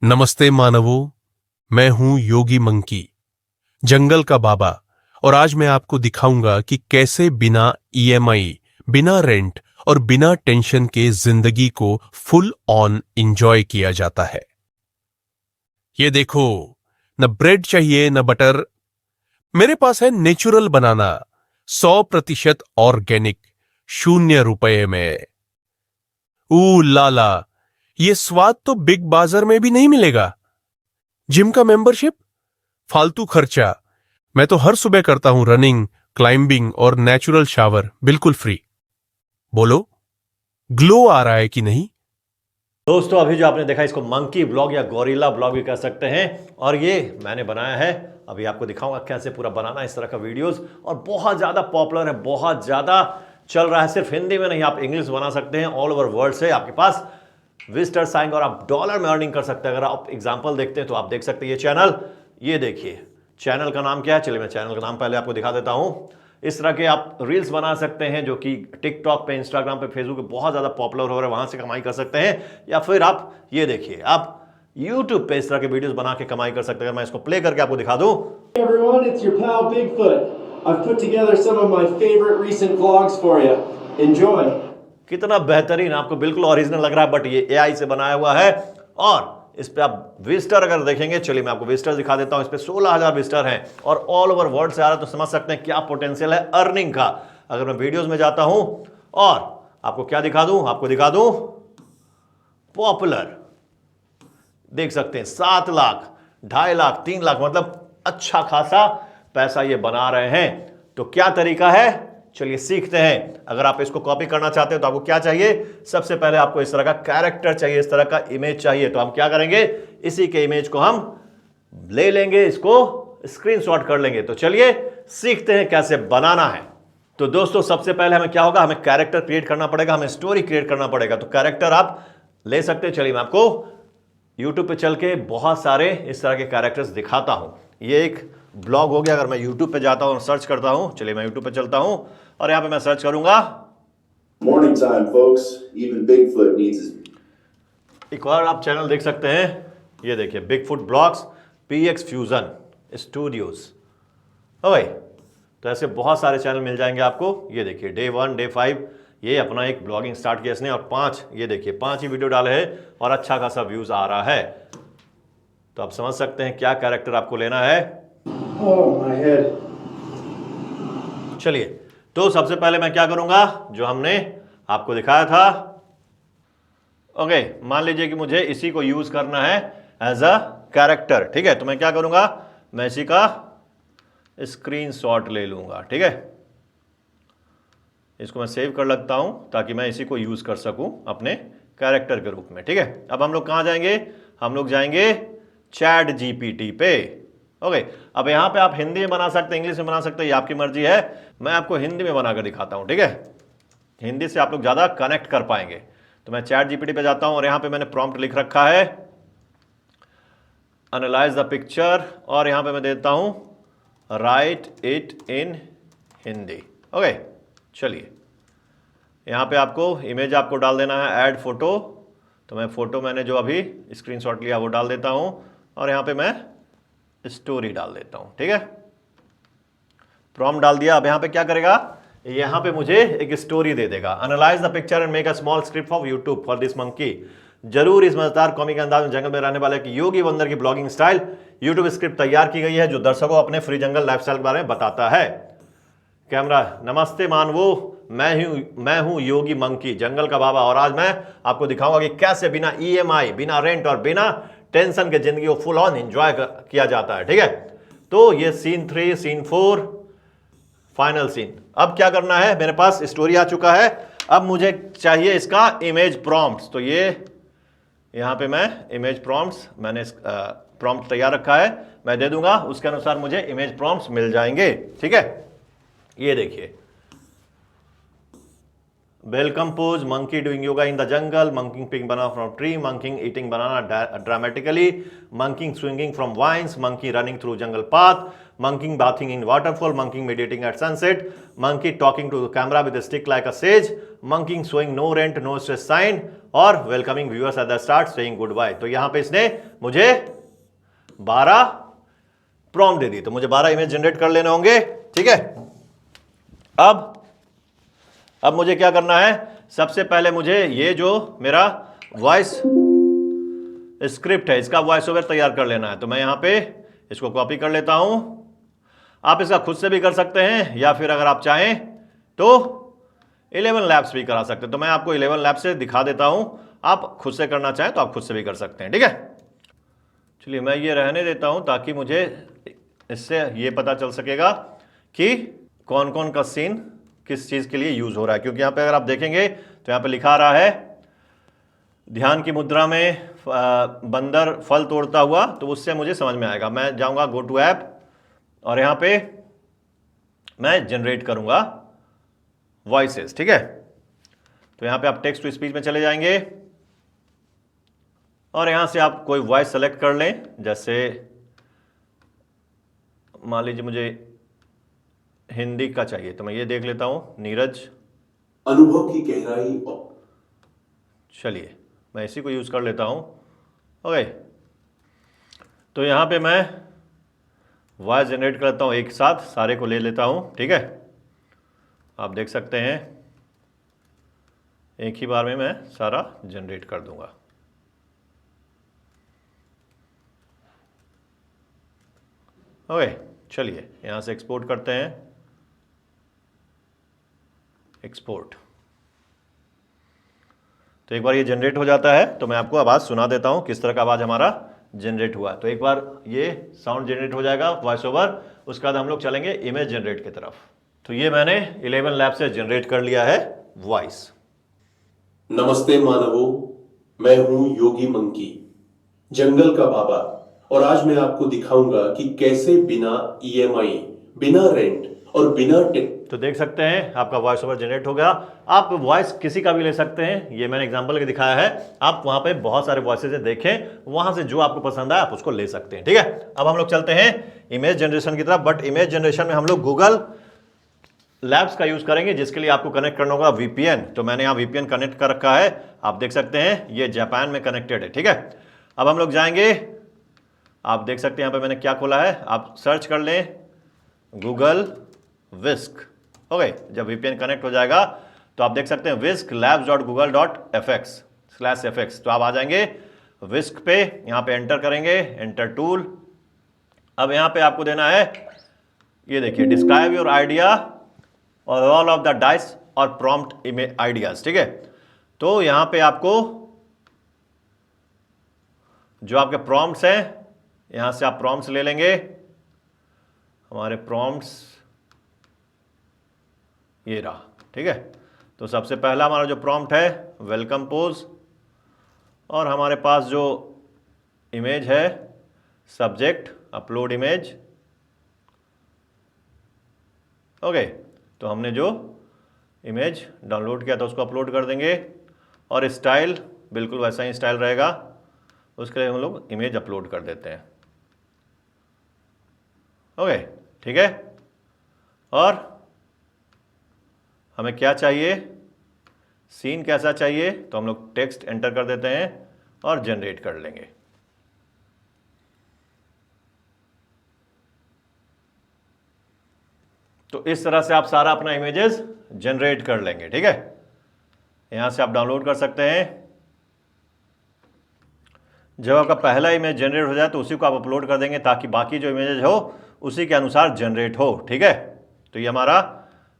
नमस्ते मानवों, मैं हूं योगी मंकी, जंगल का बाबा। और आज मैं आपको दिखाऊंगा कि कैसे बिना ईएमआई, बिना रेंट और बिना टेंशन के जिंदगी को फुल ऑन एंजॉय किया जाता है। ये देखो, न ब्रेड चाहिए न बटर, मेरे पास है नेचुरल बनाना, 100% ऑर्गेनिक, ₹0 में। लाला, ये स्वाद तो बिग बाजार में भी नहीं मिलेगा। जिम का मेंबरशिप, फालतू खर्चा। मैं तो हर सुबह करता हूं रनिंग, क्लाइंबिंग और नेचुरल शावर, बिल्कुल फ्री। बोलो, ग्लो आ रहा है कि नहीं? दोस्तों, अभी जो आपने देखा इसको मंकी ब्लॉग या गोरिल्ला ब्लॉग भी कह सकते हैं, और ये मैंने बनाया है। अभी आपको दिखाऊंगा कैसे पूरा बनाना इस तरह का वीडियोस, और बहुत ज़्यादा पॉपुलर है, बहुत ज़्यादा चल रहा है। सिर्फ हिंदी में नहीं, आप इंग्लिश बना सकते हैं। ऑल ओवर वर्ल्ड से आपके पास विजिटर्स आएंगे और आप डॉलर में अर्निंग कर सकते हैं। अगर आप एग्जाम्पल देखते हैं तो आप देख सकते हैं ये चैनल, ये देखिए चैनल का नाम क्या है। चलिए मैं चैनल का नाम पहले आपको दिखा देता हूं। इस तरह के आप रील्स बना सकते हैं जो कि टिकटॉक पे, इंस्टाग्राम पे, फेसबुक पे बहुत ज़्यादा पॉपुलर हो रहे हैं, वहां से कमाई कर सकते हैं। या फिर आप ये देखिए, आप यूट्यूब पे इस तरह के वीडियोस बना के कमाई कर सकते हैं। मैं इसको प्ले करके आपको दिखा दूं। Hey everyone, it's your pal Bigfoot. I've put together some of my favorite recent vlogs for you. Enjoy. कितना बेहतरीन, आपको बिल्कुल ओरिजिनल लग रहा है, बट ये एआई से बनाया हुआ है। और इस पे आप विजिटर अगर देखेंगे, चलिए मैं आपको विजिटर दिखा देता हूं। इस पे 16,000 विजिटर हैं और ऑल ओवर वर्ल्ड से आ रहा है, तो समझ सकते हैं क्या पोटेंशियल है अर्निंग का। अगर मैं वीडियोस में जाता हूं और आपको क्या दिखा दूं, आपको दिखा दूं पॉपुलर, देख सकते हैं 7 लाख, 2.5 लाख, 3 लाख, मतलब अच्छा खासा पैसा ये बना रहे हैं। तो क्या तरीका है, चलिए सीखते हैं। अगर आप इसको कॉपी करना चाहते हैं तो आपको क्या चाहिए, सबसे पहले आपको इस तरह का कैरेक्टर चाहिए, इस तरह का इमेज चाहिए। तो हम क्या करेंगे, इसी के इमेज को हम ले लेंगे, इसको स्क्रीनशॉट कर लेंगे। तो चलिए सीखते हैं कैसे बनाना है। तो दोस्तों, सबसे पहले हमें क्या होगा, हमें कैरेक्टर क्रिएट करना पड़ेगा, हमें स्टोरी क्रिएट करना पड़ेगा। तो कैरेक्टर आप ले सकते हैं। चलिए मैं आपको यूट्यूब पे चल के बहुत सारे इस तरह के कैरेक्टर्स दिखाता हूं। ये एक ब्लॉग हो गया। अगर मैं यूट्यूब पे जाता हूं और सर्च करता हूं, चलिए मैं यूट्यूब पे चलता हूं और यहां पे मैं सर्च करूंगा Morning time, folks. Even Bigfoot needs his. एक और आप चैनल देख सकते हैं, ये देखिए Bigfoot blogs, PX fusion studios. भाई, तो ऐसे बहुत सारे चैनल मिल जाएंगे आपको। ये देखिए डे 1, डे 5, ये अपना एक ब्लॉगिंग स्टार्ट किया इसने, और 5, ये देखिए 5 ही वीडियो डाले हैं और अच्छा खासा व्यूज आ रहा है। तो आप समझ सकते हैं क्या कैरेक्टर आपको लेना है। Oh, my head. चलिए, तो सबसे पहले मैं क्या करूंगा, जो हमने आपको दिखाया था। ओके, मान लीजिए कि मुझे इसी को यूज करना है एज अ कैरेक्टर, ठीक है। तो मैं क्या करूंगा, मैं इसी का स्क्रीनशॉट ले लूंगा, ठीक है। इसको मैं सेव कर लगता हूं ताकि मैं इसी को यूज कर सकूं अपने कैरेक्टर के रूप में, ठीक है। अब हम लोग कहां जाएंगे, हम लोग जाएंगे चैट जीपीटी पे। ओके, अब यहां पे आप हिंदी में बना सकते हैं, इंग्लिश में बना सकते हैं, ये आपकी मर्जी है। मैं आपको हिंदी में बनाकर दिखाता हूं, ठीक है। हिंदी से आप लोग ज्यादा कनेक्ट कर पाएंगे। तो मैं चैट जीपीटी पे जाता हूं और यहां पे मैंने प्रॉम्प्ट लिख रखा है एनालाइज द पिक्चर, और यहां पे मैं देता हूं right it in Hindi. Okay, चलिए यहां पे आपको इमेज आपको डाल देना है, ऐड फोटो। तो मैं फोटो, मैंने जो अभी स्क्रीनशॉट लिया वो डाल देता हूं, और यहां पे मैं स्टोरी डाल देता हूं, ठीक है। प्रॉम्प्ट डाल दिया। अब यहां पे क्या करेगा, यहां पे मुझे एक स्टोरी दे देगा। Analyse the picture and make a small script for YouTube for this monkey. जरूर इस मजेदार कॉमिक अंदाज में जंगल में रहने वाले की योगी बंदर की ब्लॉगिंग स्टाइल यूट्यूब स्क्रिप्ट तैयार की गई है, जो दर्शकों अपने फ्री जंगल लाइफस्टाइल के बारे में बताता है। कैमरा, नमस्ते मानवो, मैं हूं योगी मंकी, जंगल का बाबा, और आज मैं आपको दिखाऊंगा कि कैसे बिना ईएमआई, बिना रेंट और बिना टेंशन के जिंदगी को फुल ऑन एंजॉय किया जाता है, ठीक है। तो ये सीन 3, सीन 4, फाइनल सीन। अब क्या करना है, मेरे पास स्टोरी आ चुका है। अब मुझे चाहिए इसका इमेज प्रॉम्प्ट्स। तो ये यहां पे मैं इमेज प्रॉम्प्ट्स, मैंने प्रॉम्प्ट तैयार रखा है, मैं दे दूंगा, उसके अनुसार मुझे इमेज प्रॉम्प्ट्स मिल जाएंगे, ठीक है। ये देखिए, welcome pose, monkey doing yoga in the jungle, monkey picking banana from tree, monkey eating banana dramatically, monkey swinging from vines, monkey running through jungle path, monkey bathing in waterfall, monkey meditating at sunset, monkey talking to the camera with a stick like a sage, monkey showing no rent no stress sign, और welcoming viewers at the start saying goodbye. तो यहां पे इसने मुझे 12 prompt दे दी, तो मुझे 12 image generate कर लेने होंगे। ठीक है, अब मुझे क्या करना है, सबसे पहले मुझे ये जो मेरा वॉइस स्क्रिप्ट है इसका वॉइस ओवर तैयार कर लेना है। तो मैं यहां पे इसको कॉपी कर लेता हूं। आप इसका खुद से भी कर सकते हैं या फिर अगर आप चाहें तो 11 लैब्स भी करा सकते हैं। तो मैं आपको 11 लैब्स से दिखा देता हूं, आप खुद से करना चाहें तो आप खुद से भी कर सकते हैं। ठीक है, चलिए मैं ये रहने देता हूं ताकि मुझे इससे ये पता चल सकेगा कि कौन कौन का सीन किस चीज के लिए यूज हो रहा है। क्योंकि यहां पे अगर आप देखेंगे तो यहां पे लिखा आ रहा है ध्यान की मुद्रा में बंदर फल तोड़ता हुआ, तो उससे मुझे समझ में आएगा। मैं जाऊंगा गो टू ऐप और यहां पे मैं जनरेट करूंगा वॉइसेस। ठीक है, तो यहां पे आप टेक्स्ट टू स्पीच में चले जाएंगे और यहां से आप कोई वॉइस सेलेक्ट कर लें। जैसे मान लीजिए मुझे हिंदी का चाहिए, तो मैं ये देख लेता हूं, नीरज अनुभव की गहराई और चलिए मैं इसी को यूज कर लेता हूं। ओके, तो यहां पे मैं वॉइस जनरेट करता हूं, एक साथ सारे को ले लेता हूं। ठीक है, आप देख सकते हैं एक ही बार में मैं सारा जनरेट कर दूंगा। ओके, चलिए यहां से एक्सपोर्ट करते हैं, एक्सपोर्ट। तो एक बार ये जनरेट हो जाता है तो मैं आपको आवाज़ सुना देता हूं किस तरह का आवाज़ हमारा जनरेट हुआ। तो एक बार ये साउंड जनरेट हो जाएगा वॉइस ओवर, उसके बाद हम लोग चलेंगे इमेज जनरेट की तरफ। तो ये मैंने 11 लैब से जनरेट कर लिया है वॉइस। नमस्ते मानवों, मैं हूं योगी मंकी, जंगल का बाबा, और आज मैं आपको दिखाऊंगा कि कैसे बिना ईएमआई, बिना रेंट और बिना तो देख सकते हैं आपका वॉइस ओवर जनरेट हो गया। आप वॉइस किसी का भी ले सकते हैं, ये मैंने एग्जांपल के दिखाया है। आप वहां पे बहुत सारे वॉइसेज देखें, वहां से जो आपको पसंद आए आप उसको ले सकते हैं। ठीक है, अब हम लोग चलते हैं इमेज जनरेशन की तरफ। बट इमेज जनरेशन में हम लोग गूगल लैब्स का यूज करेंगे, जिसके लिए आपको कनेक्ट करना होगा वीपीएन। तो मैंने यहाँ वीपीएन कनेक्ट कर रखा है, आप देख सकते हैं ये जापान में कनेक्टेड है। ठीक है, अब हम लोग जाएंगे, आप देख सकते हैं यहाँ पे मैंने क्या खोला है, आप सर्च कर लें गूगल विस्क। ओके, जब वीपीएन कनेक्ट हो जाएगा तो आप देख सकते हैं whiskLabs.google.fx/fx। तो आप आ जाएंगे विस्क पे, यहाँ पे एंटर करेंगे, एंटर टूल। अब यहाँ पे आपको देना है, ये देखिए, डिस्क्राइब योर आइडिया और ऑल ऑफ द डाइस और प्रॉम्प्ट इमेज आइडियाज। ठीक है, तो यहाँ पे आपको जो आपके प्रॉम्प्ट्स हैं, यहाँ से आप प्रॉम्प्ट्स ले लेंगे। हमारे प्रॉम्प्ट्स ये रहा। ठीक है, तो सबसे पहला हमारा जो प्रॉम्प्ट है वेलकम पोज, और हमारे पास जो इमेज है सब्जेक्ट अपलोड इमेज। ओके, तो हमने जो इमेज डाउनलोड किया था उसको अपलोड कर देंगे, और स्टाइल बिल्कुल वैसा ही स्टाइल रहेगा, उसके लिए हम लोग इमेज अपलोड कर देते हैं। ओके, ठीक है, और हमें क्या चाहिए, सीन कैसा चाहिए, तो हम लोग टेक्स्ट एंटर कर देते हैं और जनरेट कर लेंगे। तो इस तरह से आप सारा अपना इमेजेस जनरेट कर लेंगे। ठीक है, यहां से आप डाउनलोड कर सकते हैं। जब आपका पहला इमेज जनरेट हो जाए तो उसी को आप अपलोड कर देंगे, ताकि बाकी जो इमेजेस हो उसी के अनुसार जनरेट हो। ठीक है, तो ये हमारा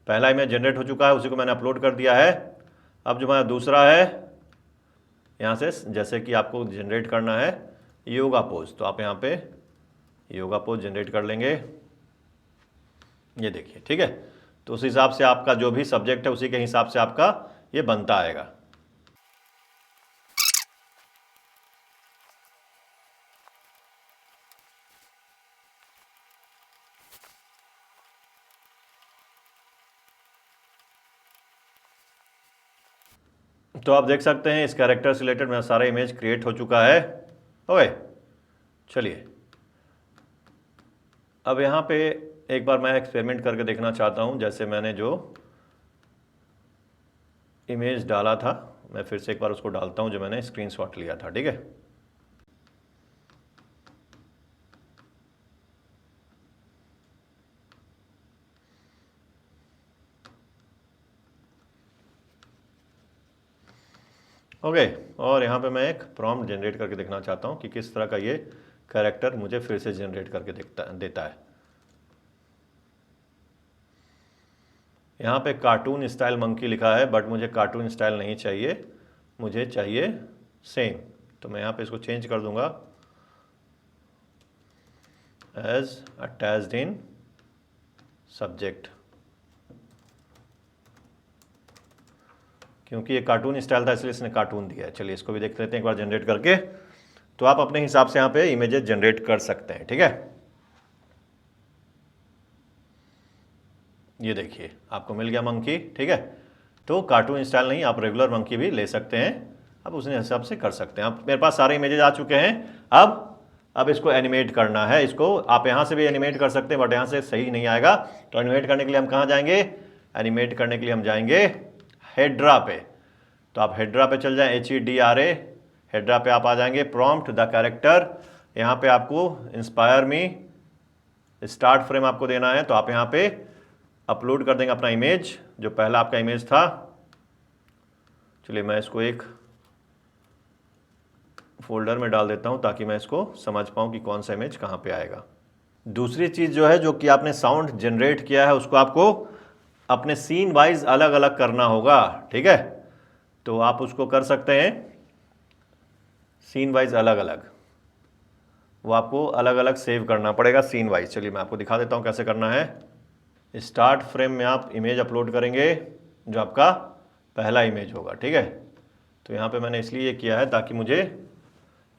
पहला इमेज जनरेट हो चुका है, उसी को मैंने अपलोड कर दिया है। अब जो हमारा दूसरा है, यहाँ से जैसे कि आपको जनरेट करना है योगा पोज, तो आप यहाँ पे योगा पोज जनरेट कर लेंगे। ये देखिए, ठीक है, तो उस हिसाब से आपका जो भी सब्जेक्ट है उसी के हिसाब से आपका ये बनता आएगा। तो आप देख सकते हैं इस कैरेक्टर से रिलेटेड मेरा सारा इमेज क्रिएट हो चुका है। ओके, चलिए अब यहाँ पे एक बार मैं एक्सपेरिमेंट करके देखना चाहता हूँ। जैसे मैंने जो इमेज डाला था मैं फिर से एक बार उसको डालता हूँ जो मैंने स्क्रीनशॉट लिया था, ठीक है। ओके, और यहाँ पे मैं एक प्रॉम्प्ट जनरेट करके देखना चाहता हूँ कि किस तरह का ये कैरेक्टर मुझे फिर से जनरेट करके देता है। यहाँ पे कार्टून स्टाइल मंकी लिखा है, बट मुझे कार्टून स्टाइल नहीं चाहिए, मुझे चाहिए सेम। तो मैं यहाँ पे इसको चेंज कर दूंगा एज अटैच्ड इन सब्जेक्ट, क्योंकि ये कार्टून स्टाइल था इसलिए इसने कार्टून दिया है। चलिए इसको भी देख लेते हैं एक बार जनरेट करके। तो आप अपने हिसाब से यहाँ पे इमेजेस जनरेट कर सकते हैं, ठीक है। ये देखिए आपको मिल गया मंकी, ठीक है। तो कार्टून स्टाइल नहीं, आप रेगुलर मंकी भी ले सकते हैं, आप उस हिसाब से कर सकते हैं। अब मेरे पास सारे इमेजेस आ चुके हैं। अब इसको एनिमेट करना है। इसको आप यहाँ से भी एनिमेट कर सकते हैं, बट यहाँ से सही नहीं आएगा। तो एनिमेट करने के लिए हम कहाँ जाएंगे? एनिमेट करने के लिए हम जाएंगे हेड्रा पे। तो आप हेड्रा पे चल जाएं, HEDRA, हेड्रा पे आप आ जाएंगे, प्रॉम्प्ट द कैरेक्टर। यहाँ पे आपको इंस्पायर मी स्टार्ट फ्रेम आपको देना है। तो आप यहाँ पे अपलोड कर देंगे अपना इमेज, जो पहला आपका इमेज था। चलिए मैं इसको एक फोल्डर में डाल देता हूँ ताकि मैं इसको समझ पाऊँ कि कौन सा इमेज कहाँ पे आएगा। दूसरी चीज़ जो है, जो कि आपने साउंड जनरेट किया है, उसको आपको अपने सीन वाइज अलग अलग करना होगा, ठीक है। तो आप उसको कर सकते हैं सीन वाइज अलग अलग, वो आपको अलग अलग सेव करना पड़ेगा सीन वाइज। चलिए मैं आपको दिखा देता हूँ कैसे करना है। स्टार्ट फ्रेम में आप इमेज अपलोड करेंगे, जो आपका पहला इमेज होगा, ठीक है। तो यहाँ पे मैंने इसलिए ये किया है ताकि मुझे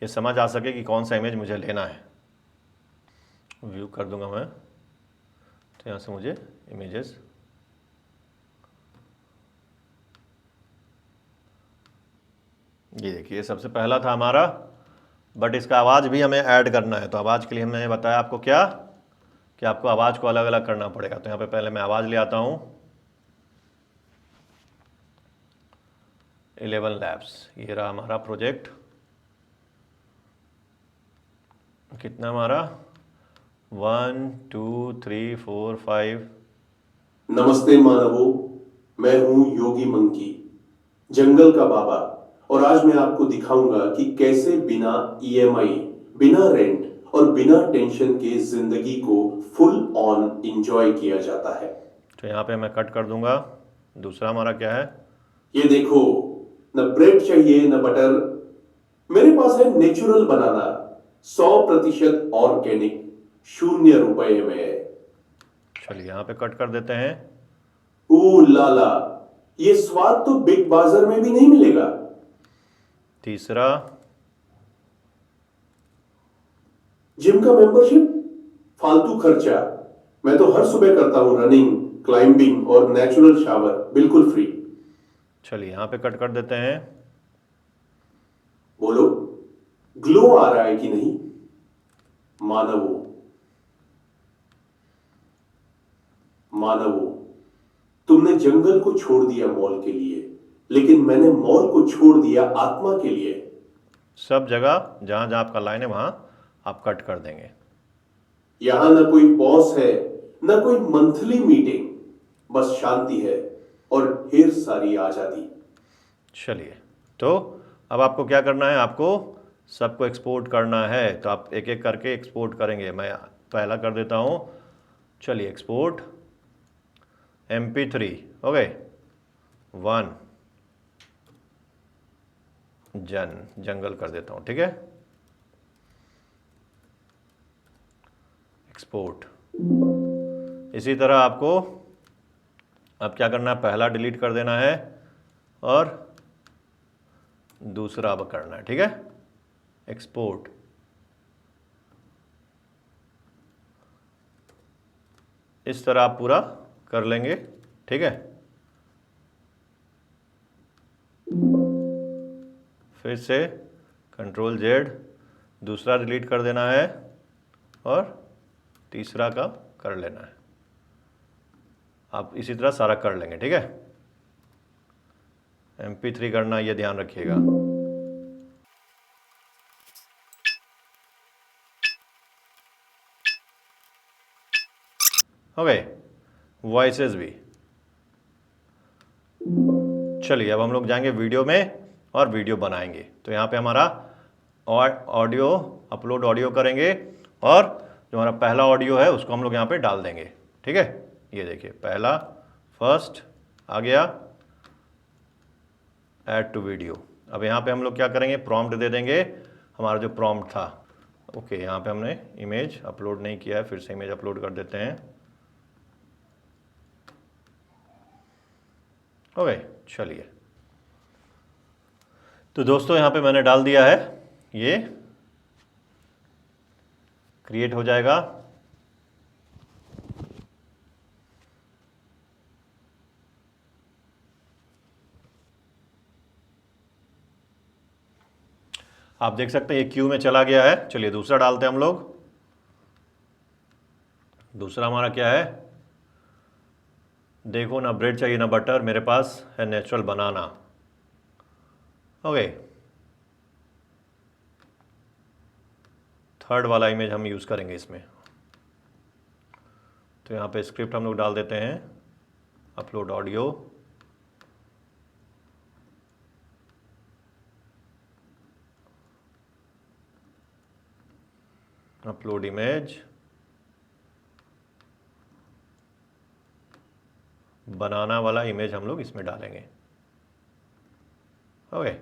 ये समझ आ सके कि कौन सा इमेज मुझे लेना है। व्यू कर दूंगा मैं, तो यहाँ से मुझे इमेजेस ये देखिए सबसे पहला था हमारा, बट इसका आवाज़ भी हमें ऐड करना है। तो आवाज़ के लिए मैंने बताया आपको क्या, कि आपको आवाज़ को अलग अलग करना पड़ेगा। तो यहाँ पे पहले मैं आवाज़ ले आता हूँ 11 लैब्स। ये रहा हमारा प्रोजेक्ट। कितना हमारा 1 2 3 4 5। नमस्ते मानवों, मैं हूं योगी मंकी, जंगल का बाबा, और आज मैं आपको दिखाऊंगा कि कैसे बिना EMI, बिना रेंट और बिना टेंशन के जिंदगी को फुल ऑन एंजॉय किया जाता है। तो यहाँ पे मैं कट कर दूंगा। दूसरा हमारा क्या है? ये देखो, न ब्रेड चाहिए न बटर, मेरे पास है नेचुरल बनाना, 100% ऑर्गेनिक, ₹0 में। चलिए यहाँ पे कट कर देते हैं। ओ लाला, ये स्वाद तो बिग बाजार में भी नहीं मिलेगा। तीसरा, जिम का मेंबरशिप, फालतू खर्चा, मैं तो हर सुबह करता हूं रनिंग, क्लाइंबिंग और नेचुरल शावर, बिल्कुल फ्री। चलिए यहाँ पे कट कर देते हैं। बोलो, ग्लो आ रहा है कि नहीं? मानवों, तुमने जंगल को छोड़ दिया मॉल के लिए, लेकिन मैंने मॉल को छोड़ दिया आत्मा के लिए। सब जगह जहां जहां आपका लाइन है वहां आप कट कर देंगे। यहां ना कोई बॉस है, ना कोई मंथली मीटिंग, बस शांति है और ढेर सारी आजादी। चलिए, तो अब आपको क्या करना है? आपको सबको एक्सपोर्ट करना है। तो आप एक एक करके एक्सपोर्ट करेंगे। मैं पहला कर देता हूं। चलिए एक्सपोर्ट MP3, ओके। 1 जंगल कर देता हूं, ठीक है। एक्सपोर्ट। इसी तरह आपको अब क्या करना है? पहला डिलीट कर देना है और दूसरा अब करना है, ठीक है। एक्सपोर्ट। इस तरह आप पूरा कर लेंगे, ठीक है। फिर से Ctrl+Z, दूसरा डिलीट कर देना है और तीसरा का कर लेना है। आप इसी तरह सारा कर लेंगे, ठीक है। MP3 करना, ये ध्यान रखिएगा। ओके, वॉइसेस भी। चलिए अब हम लोग जाएंगे वीडियो में और वीडियो बनाएंगे। तो यहाँ पे हमारा ऑडियो, अपलोड ऑडियो करेंगे और जो हमारा पहला ऑडियो है उसको हम लोग यहाँ पे डाल देंगे। ठीक है, ये देखिए पहला, फर्स्ट आ गया, ऐड टू वीडियो। अब यहाँ पे हम लोग क्या करेंगे, प्रॉम्प्ट दे देंगे, हमारा जो प्रॉम्प्ट था। ओके, यहाँ पे हमने इमेज अपलोड नहीं किया है, फिर से इमेज अपलोड कर देते हैं। ओके, चलिए। तो दोस्तों यहाँ पे मैंने डाल दिया है, ये क्रिएट हो जाएगा। आप देख सकते हैं ये क्यू में चला गया है। चलिए दूसरा डालते हैं हम लोग। दूसरा हमारा क्या है, देखो ना ब्रेड चाहिए ना बटर, मेरे पास है नेचुरल बनाना। ओके, थर्ड वाला इमेज हम यूज़ करेंगे इसमें। तो यहाँ पे स्क्रिप्ट हम लोग डाल देते हैं, अपलोड ऑडियो, अपलोड इमेज, बनाना वाला इमेज हम लोग इसमें डालेंगे। ओके,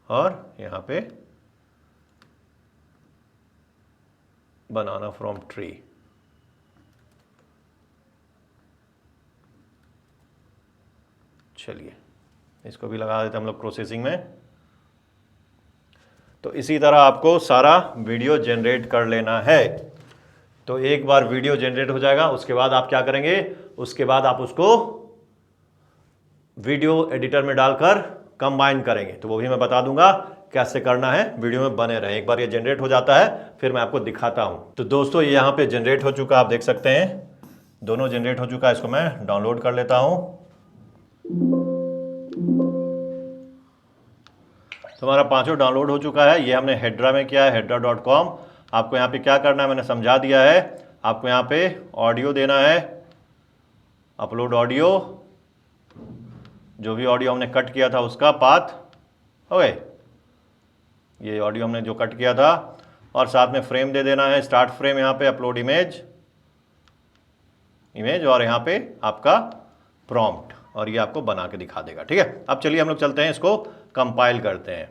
और यहाँ पे बनाना फ्रॉम ट्री। चलिए इसको भी लगा देते हैं हम लोग प्रोसेसिंग में। तो इसी तरह आपको सारा वीडियो जनरेट कर लेना है। तो एक बार वीडियो जनरेट हो जाएगा, उसके बाद आप क्या करेंगे, उसके बाद आप उसको वीडियो एडिटर में डालकर कंबाइन करेंगे। तो वो भी मैं बता दूंगा कैसे करना है, वीडियो में बने रहें। एक बार ये जनरेट हो जाता है फिर मैं आपको दिखाता हूं। तो दोस्तों ये यहाँ पे जनरेट हो चुका, आप देख सकते हैं दोनों जनरेट हो चुका है। इसको मैं डाउनलोड कर लेता हूं। तो हमारा पांचों डाउनलोड हो चुका है। ये हमने हेड्रा में किया है, hedra.com। आपको यहाँ पे क्या करना है मैंने समझा दिया है। आपको यहाँ पे ऑडियो देना है, अपलोड ऑडियो, जो भी ऑडियो हमने कट किया था उसका पाथ। ओके, ये ऑडियो हमने जो कट किया था, और साथ में फ्रेम दे देना है, स्टार्ट फ्रेम, यहाँ पे अपलोड इमेज, और यहाँ पे आपका प्रॉम्प्ट, और ये आपको बना के दिखा देगा। ठीक है, अब चलिए हम लोग चलते हैं, इसको कंपाइल करते हैं।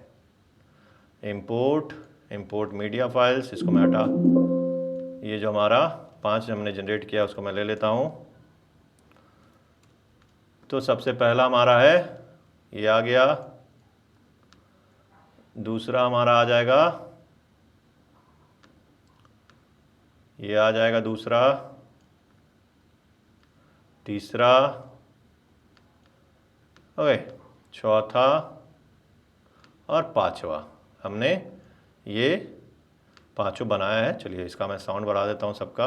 इंपोर्ट मीडिया फाइल्स, इसको मैं हटा, ये जो हमारा 5 हमने जनरेट किया उसको मैं ले लेता हूँ। तो सबसे पहला हमारा है, ये आ गया। दूसरा हमारा आ जाएगा, ये आ जाएगा दूसरा। तीसरा, ओके, चौथा और पांचवा। हमने ये पांचों बनाया है। चलिए इसका मैं साउंड बढ़ा देता हूँ सबका,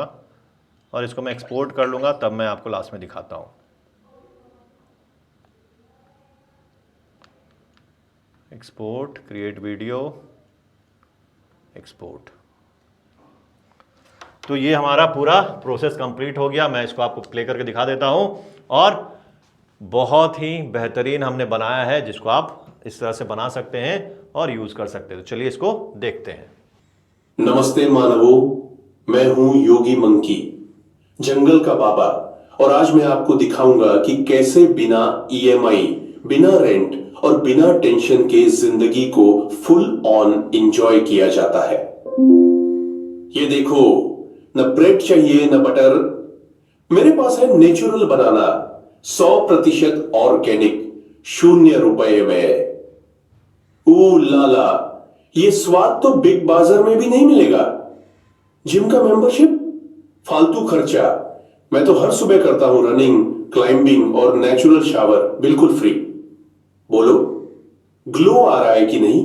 और इसको मैं एक्सपोर्ट कर लूँगा, तब मैं आपको लास्ट में दिखाता हूँ। Export, create video, export. तो ये हमारा पूरा प्रोसेस कंप्लीट हो गया। मैं इसको आपको प्ले करके दिखा देता हूँ, और बहुत ही बेहतरीन हमने बनाया है, जिसको आप इस तरह से बना सकते हैं और यूज कर सकते हैं। तो चलिए इसको देखते हैं। नमस्ते मानवों, मैं हूं योगी मंकी, जंगल का बाबा, और आज मैं आपको दिखाऊंगा कि कैसे बिना EMI, बिना रेंट और बिना टेंशन के जिंदगी को फुल ऑन एंजॉय किया जाता है। ये देखो, न ब्रेड चाहिए न बटर, मेरे पास है नेचुरल बनाना, 100% ऑर्गेनिक, 0 रुपए में। ओ लाला, ये स्वाद तो बिग बाजार में भी नहीं मिलेगा। जिम का मेंबरशिप, फालतू खर्चा। मैं तो हर सुबह करता हूं रनिंग, क्लाइंबिंग और नेचुरल शावर, बिल्कुल फ्री। बोलो, ग्लो आ रहा है कि नहीं?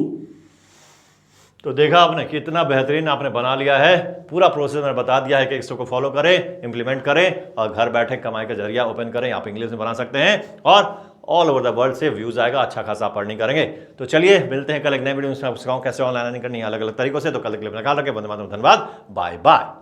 तो देखा आपने, कितना बेहतरीन आपने बना लिया है। पूरा प्रोसेस मैंने बता दिया है कि इसको फॉलो करें, इंप्लीमेंट करें और घर बैठे कमाई का जरिया ओपन करें। आप इंग्लिश में बना सकते हैं और ऑल ओवर द वर्ल्ड से व्यूज आएगा, अच्छा खासा आप अर्निंग करेंगे। तो चलिए मिलते हैं कल एक नए वीडियो में, सिखाऊं कैसे ऑनलाइन अर्निंग करनी है अलग अलग तरीकों से। तो कल के लिए अपना ख्याल रखें, वंदे मातरम, धन्यवाद, बाय बाय।